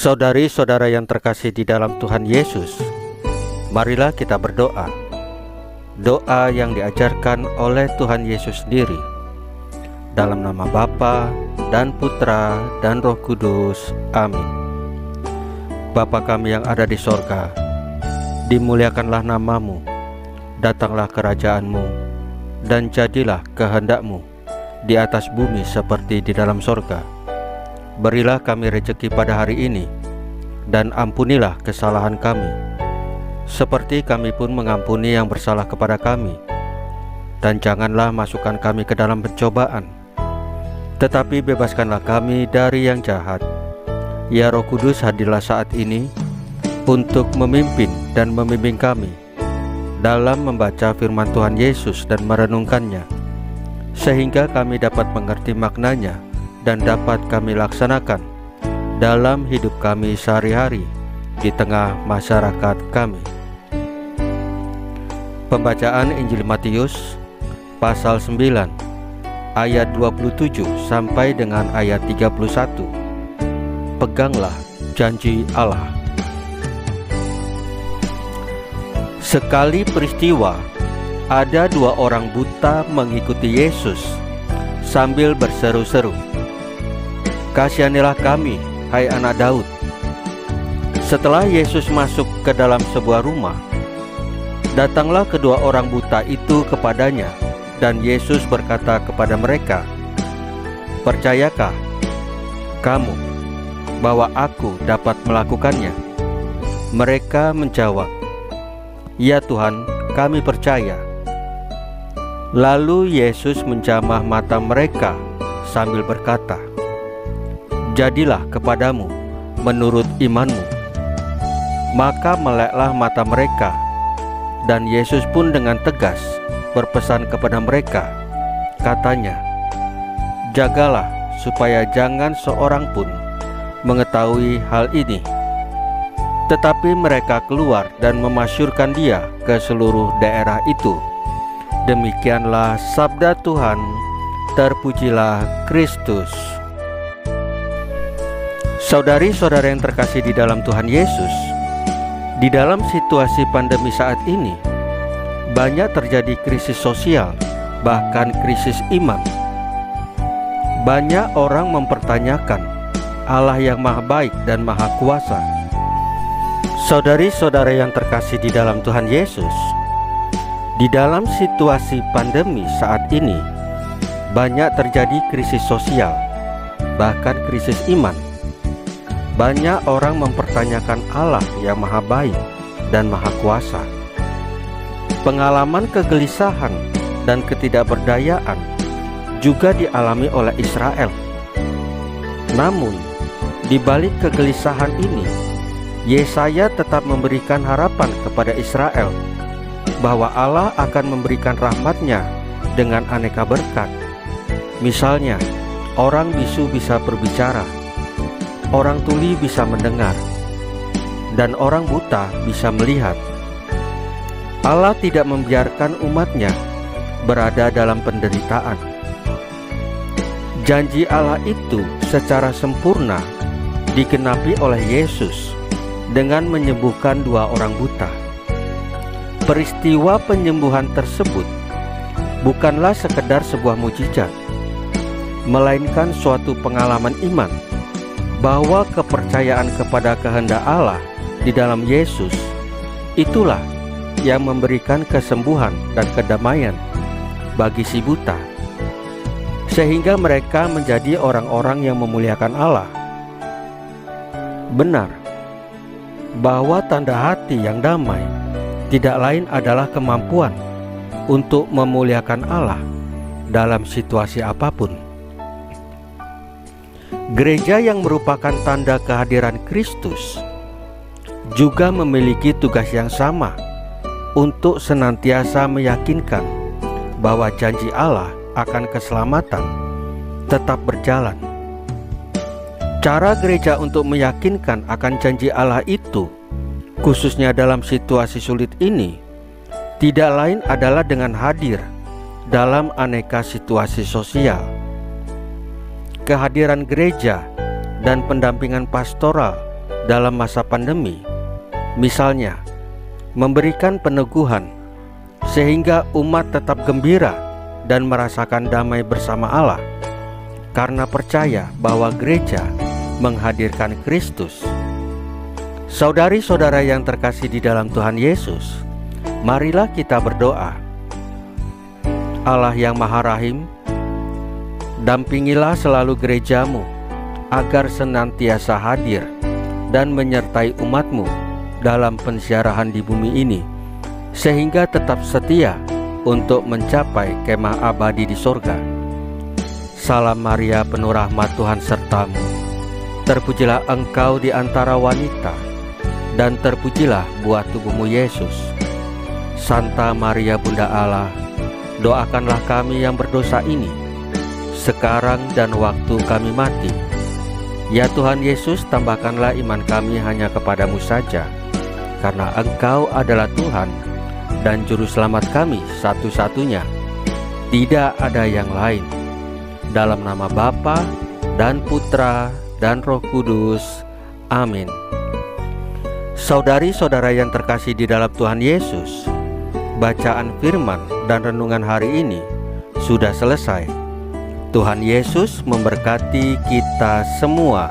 Saudari-saudara yang terkasih di dalam Tuhan Yesus, marilah kita berdoa. Doa yang diajarkan oleh Tuhan Yesus sendiri. Dalam nama Bapa dan Putra dan Roh Kudus. Amin. Bapa kami yang ada di sorga, dimuliakanlah namamu, datanglah kerajaanmu, dan jadilah kehendakmu di atas bumi seperti di dalam sorga. Berilah kami rezeki pada hari ini, dan ampunilah kesalahan kami, seperti kami pun mengampuni yang bersalah kepada kami. Dan janganlah masukkan kami ke dalam pencobaan, tetapi bebaskanlah kami dari yang jahat. Ya Roh Kudus, hadirlah saat ini untuk memimpin dan membimbing kami dalam membaca firman Tuhan Yesus dan merenungkannya, sehingga kami dapat mengerti maknanya dan dapat kami laksanakan dalam hidup kami sehari-hari di tengah masyarakat kami. Pembacaan Injil Matius pasal 9 ayat 27 sampai dengan ayat 31. Peganglah janji Allah. Sekali peristiwa, ada dua orang buta mengikuti Yesus sambil berseru-seru, "Kasihanilah kami, hai anak Daud." Setelah Yesus masuk ke dalam sebuah rumah, datanglah kedua orang buta itu kepadanya, dan Yesus berkata kepada mereka, "Percayakah kamu bahwa aku dapat melakukannya?" Mereka menjawab, "Ya Tuhan, kami percaya." Lalu Yesus menjamah mata mereka sambil berkata, "Jadilah kepadamu menurut imanmu." Maka meleklah mata mereka, dan Yesus pun dengan tegas berpesan kepada mereka, katanya, "Jagalah supaya jangan seorang pun mengetahui hal ini." Tetapi mereka keluar dan memasyurkan dia ke seluruh daerah itu. Demikianlah sabda Tuhan. Terpujilah Kristus. Saudari-saudara yang terkasih di dalam Tuhan Yesus, di dalam situasi pandemi saat ini, banyak terjadi krisis sosial, bahkan krisis iman. Banyak orang mempertanyakan Allah yang Maha Baik dan Maha Kuasa. Saudari-saudara yang terkasih di dalam Tuhan Yesus, di dalam situasi pandemi saat ini, banyak terjadi krisis sosial, bahkan krisis iman. Banyak orang mempertanyakan Allah yang Maha Baik dan Maha Kuasa. Pengalaman kegelisahan dan ketidakberdayaan juga dialami oleh Israel. Namun, di balik kegelisahan ini, Yesaya tetap memberikan harapan kepada Israel bahwa Allah akan memberikan rahmat-Nya dengan aneka berkat. Misalnya, orang bisu bisa berbicara, orang tuli bisa mendengar, dan orang buta bisa melihat. Allah tidak membiarkan umat-Nya berada dalam penderitaan. Janji Allah itu secara sempurna digenapi oleh Yesus dengan menyembuhkan dua orang buta. Peristiwa penyembuhan tersebut bukanlah sekedar sebuah mukjizat, melainkan suatu pengalaman iman bahwa kepercayaan kepada kehendak Allah di dalam Yesus itulah yang memberikan kesembuhan dan kedamaian bagi si buta, sehingga mereka menjadi orang-orang yang memuliakan Allah. Benar bahwa tanda hati yang damai tidak lain adalah kemampuan untuk memuliakan Allah dalam situasi apapun. Gereja yang merupakan tanda kehadiran Kristus juga memiliki tugas yang sama untuk senantiasa meyakinkan bahwa janji Allah akan keselamatan tetap berjalan. Cara gereja untuk meyakinkan akan janji Allah itu, khususnya dalam situasi sulit ini, tidak lain adalah dengan hadir dalam aneka situasi sosial. Kehadiran gereja dan pendampingan pastoral dalam masa pandemi. Misalnya, memberikan peneguhan sehingga umat tetap gembira dan merasakan damai bersama Allah karena percaya bahwa gereja menghadirkan Kristus. Saudari-saudara yang terkasih di dalam Tuhan Yesus, marilah kita berdoa. Allah yang Maha Rahim, dampingilah selalu gerejamu agar senantiasa hadir dan menyertai umatmu dalam pensiarahan di bumi ini, sehingga tetap setia untuk mencapai kemah abadi di sorga. Salam Maria, penuh rahmat, Tuhan sertamu. Terpujilah engkau di antara wanita, dan terpujilah buah tubuhmu Yesus. Santa Maria Bunda Allah, doakanlah kami yang berdosa ini, sekarang dan waktu kami mati. Ya Tuhan Yesus, tambahkanlah iman kami hanya kepadamu saja, karena Engkau adalah Tuhan dan Juru Selamat kami satu-satunya. Tidak ada yang lain. Dalam nama Bapa dan Putra dan Roh Kudus. Amin. Saudari-saudara yang terkasih di dalam Tuhan Yesus, bacaan firman dan renungan hari ini sudah selesai. Tuhan Yesus memberkati kita semua.